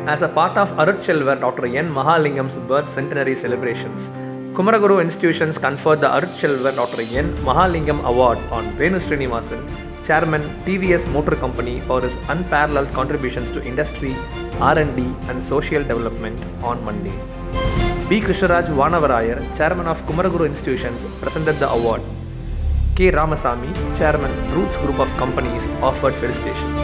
As a part of Arutchelvar Dr. N. Mahalingam's birth centenary celebrations, Kumaraguru institutions conferred the Arutchelvar Dr. N. Mahalingam Award on Venu Srinivasan, Chairman TVS Motor Company, for his unparalleled contributions to industry, R&D and social development on Monday. B. Krishnaraj Vanavarayar, Chairman of Kumaraguru institutions, presented the award. K. Ramasamy, Chairman, Roots Group of Companies, offered felicitations.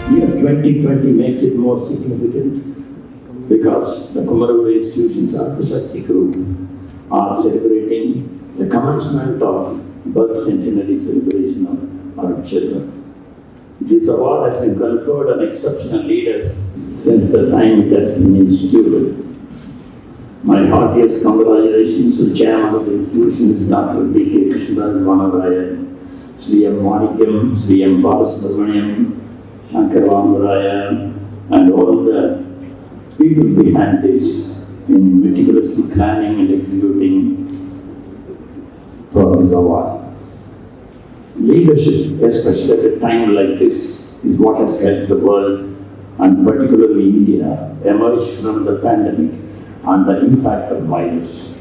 Year 2020 makes it more significant because the Kumaraguru institutions of the Sakti Group are celebrating the commencement of birth centenary celebration of Arutchelvar. This award has been conferred on exceptional leaders since the time it has been instituted. My heartiest congratulations to Chairman of the institutions, Dr. B.K. Krishnaraj Vanavarayar, Sri M. Manikam, Sri M. Balasubramaniam, Shankar Vanavarayar, and all the people behind this in meticulously planning and executing for this award. Leadership, especially at a time like this, is what has helped the world, and particularly India, emerge from the pandemic and the impact of virus.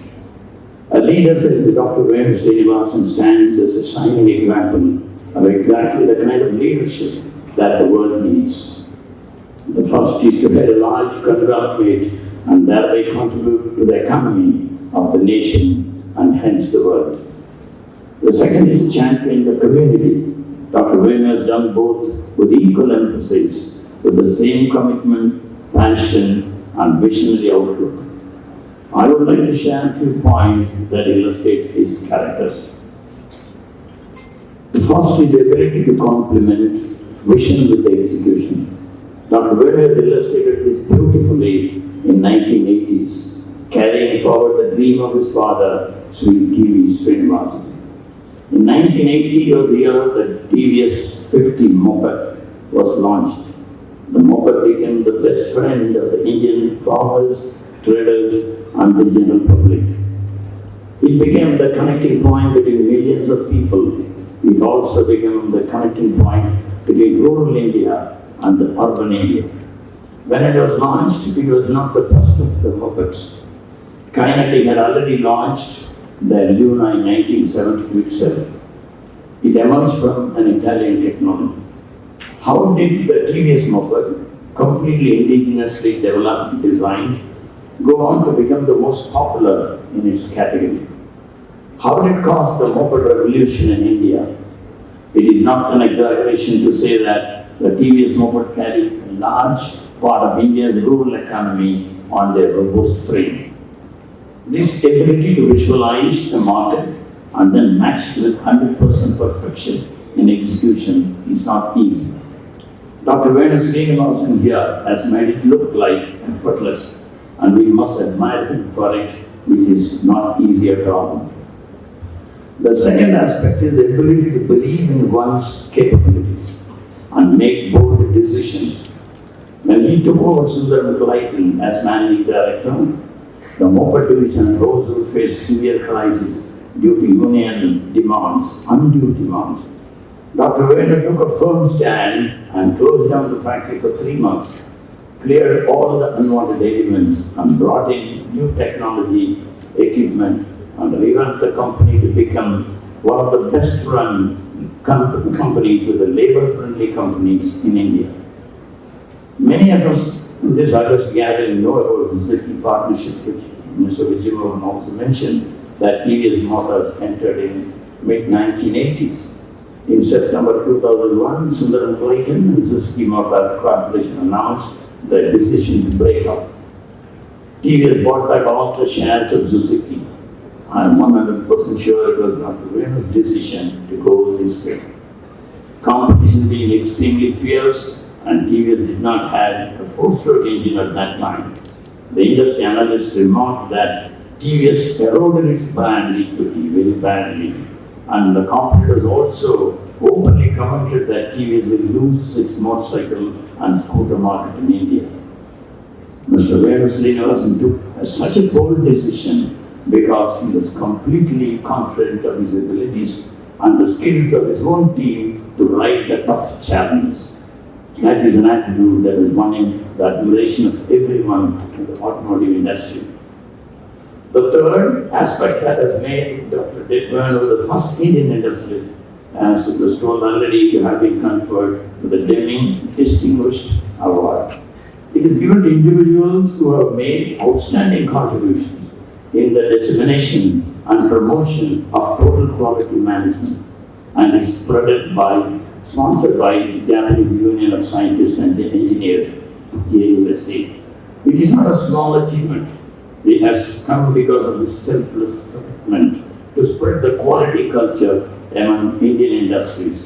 A leader such as Dr. Venu Srinivasan stands as a shining example of exactly the kind of leadership that the world needs. The first is to head a large conglomerate and thereby contribute to the economy of the nation and hence the world. The second is to champion the community. Dr. Venu has done both with equal emphasis, with the same commitment, passion, and visionary outlook. I would like to share a few points that illustrate his characters. The first is the ability to complement vision with the execution. Dr. Venu has illustrated this beautifully in 1980s, carrying forward the dream of his father, Sri T.V. Srinivasan. In 1980 was the year that TVS 50 moped was launched. The moped became the best friend of the Indian farmers, traders, and the general public. It became the connecting point between millions of people. It also became the connecting point between rural India and the urban India. When it was launched, it was not the first of the mopeds. Kinetic had already launched the Luna in 1972 itself. It emerged from an Italian technology. How did the TVS moped, completely indigenously developed and designed, go on to become the most popular in its category? How did it cause the moped revolution in India? It is not an exaggeration to say that the TVS moped carried a large part of India's rural economy on their robust frame. This ability to visualize the market and then match with 100% perfection in execution is not easy. Dr. Venu Srinivasan here has made it look like effortless, and we must admire him for it, which is not easy at all. The second aspect is the ability to believe in one's capabilities and make bold decisions. When he took over Sundaram Clayton as managing director, the moped division rose to face severe crisis due to union demands, undue demands. Dr. Venu took a firm stand and closed down the factory for 3 months, cleared all the unwanted elements, and brought in new technology, equipment, and revamped the company to become one of the best run companies with the labor-friendly companies in India. Many of us in this August gathering know about the City partnership, which Mr. Vijaymohan also mentioned, that TVS Motors entered in mid-1980s. In September 2001, Sundaram Clayton and Suzuki Motor Corporation announced their decision to break up. TVS bought back all the shares of Suzuki. I am 100% sure it was Dr. Venu's decision to go this way. Competition being extremely fierce, and TVS did not have a 4-stroke engine at that time. The industry analysts remarked that TVS eroded its brand equity very badly, and the competitors also openly commented that TVS will lose its motorcycle and scooter market in India. Mr. Venu Srinivasan took such a bold decision because he was completely confident of his abilities and the skills of his own team to ride the tough challenges. That is an attitude that has won him the admiration of everyone in the automotive industry. The third aspect that has made Dr. Venu the first Indian industrialist, as it was told already, to have been conferred with the Deming Distinguished Award. It is given to individuals who have made outstanding contributions in the dissemination and promotion of total quality management and is sponsored by the Japanese Union of Scientists and Engineers, JUSA. It is not a small achievement. It has come because of the selfless commitment to spread the quality culture among Indian industries.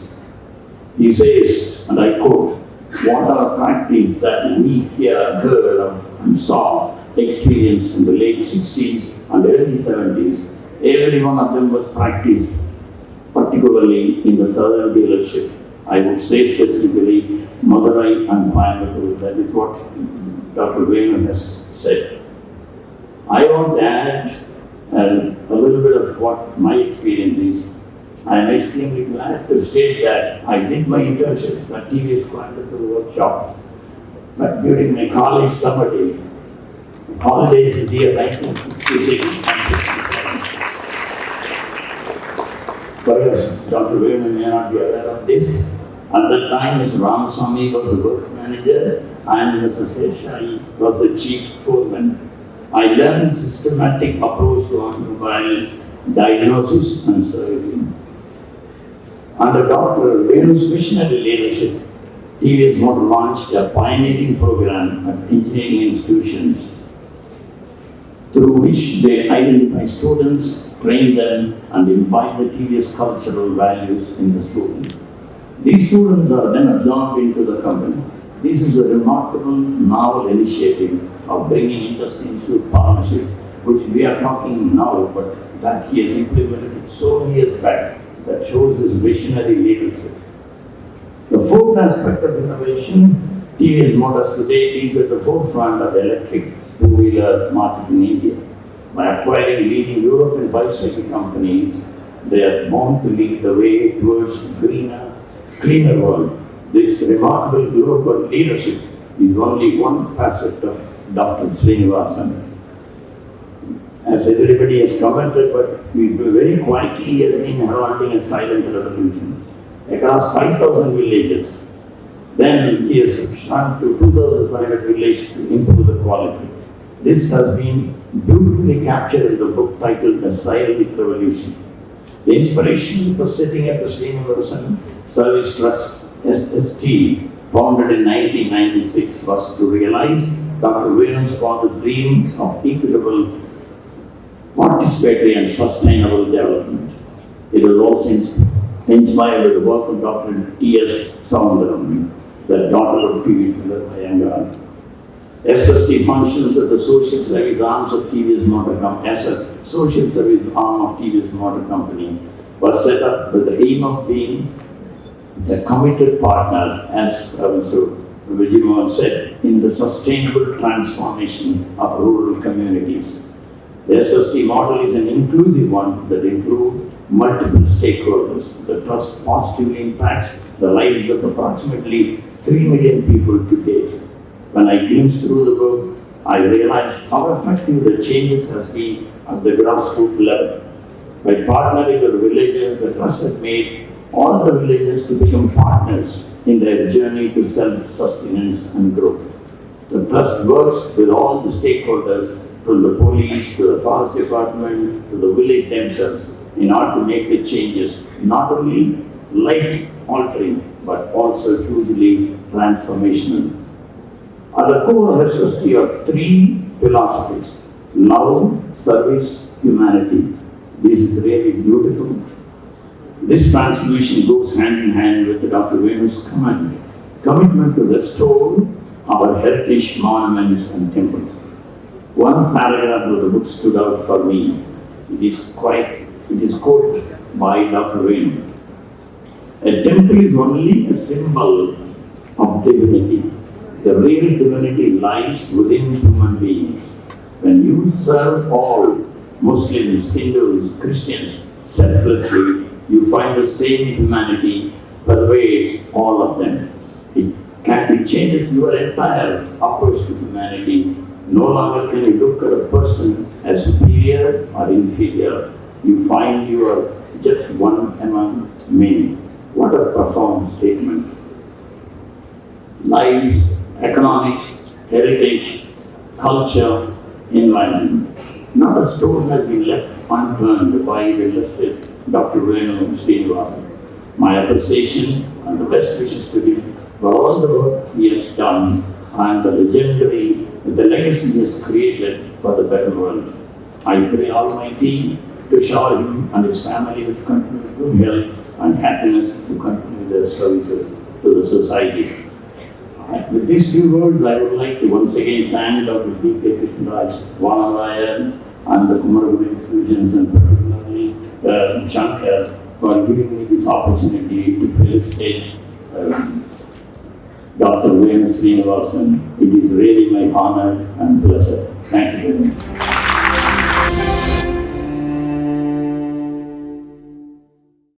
He says, and I quote, "What are practice that we here heard of and saw, experienced in the late 60s and early 70s, every one of them was practiced, particularly in the southern dealership. I would say specifically Madurai and Coimbatore." That is what Dr. Venu has said. I want to add a little bit of what my experience is. I am extremely glad to state that I did my internship at TVS Coimbatore workshop, but during my college summer days, holidays in the year 1966 and 67. Perhaps Dr. Venu may not be aware of this. At that time, Mr. Ramasamy was the works manager and Mr. Seshai was the chief foreman. I learned systematic approach to automobile diagnosis and servicing. Under Dr. Venu's visionary leadership, TVS Motor launched a pioneering program at engineering institutions through which they identify students, train them, and imbibe the TVS cultural values in the students. These students are then absorbed into the company. This is a remarkable, novel initiative of bringing industry into partnership, which we are talking now, but that he has implemented so many years back, that shows his visionary leadership. The fourth aspect of innovation, TVS Motors today is at the forefront of electric two-wheeler market in India. By acquiring leading European bicycle companies, they are bound to lead the way towards cleaner world. This remarkable global leadership is only one facet of Dr. Srinivasan. As everybody has commented, but we very quietly has been heralding a silent revolution across 5,000 villages. Then he has shrunk to 2,500 villages to improve the quality. This has been beautifully captured in the book titled The Silent Revolution. The inspiration for setting up the Srinivasan Service Trust, SST, founded in 1996, was to realize Dr. Venu's father's dreams of equitable, participatory and sustainable development. It was also inspired by the work of Dr. T.S. Soundaram, the daughter of T.V. Iyengar. SST functions as the social service arms of TVS Motor Company. As a social service arm of TVS Motor Company was set up with the aim of being a committed partner, as Mr. Vijimohan said, in the sustainable transformation of rural communities. The SST model is an inclusive one that includes multiple stakeholders. The trust positively impacts the lives of approximately 3 million people to date. When I glimpsed through the book, I realized how effective the changes have been at the grassroots level. By partnering with the villagers, the trust has made all the villagers to become partners in their journey to self-sustenance and growth. The trust works with all the stakeholders, from the police to the forest department to the village themselves, in order to make the changes not only life-altering but also hugely transformational. At the core of SST are 3 philosophies: love, service, humanity. This is really beautiful. This transformation goes hand in hand with Dr. Venu's commitment to restore our heritage monuments and temples. One paragraph of the book stood out for me. It is quoted by Dr. Venu. A temple is only a symbol of divinity. The real divinity lies within human beings. When you serve all, Muslims, Hindus, Christians, selflessly, you find the same humanity pervades all of them. It changes your entire approach to humanity. No longer can you look at a person as superior or inferior. You find you are just one among many. What a profound statement. Lives, economics, heritage, culture, environment. Not a stone has been left unturned by the illustrious Dr. Venu Srinivasan. My appreciation and the best wishes to him for all the work he has done and the legacy he has created for the better world. I pray Almighty to shower him and his family with continued good health and happiness to continue their services to the society. With these few words, I would like to once again thank Dr. P.K. Krishnaraj, Vanarayan, and the Coimbatore institutions, and particularly Shankar, for giving me this opportunity to felicitate Dr. Venu Srinivasan. It is really my honor and pleasure. Thank you very much.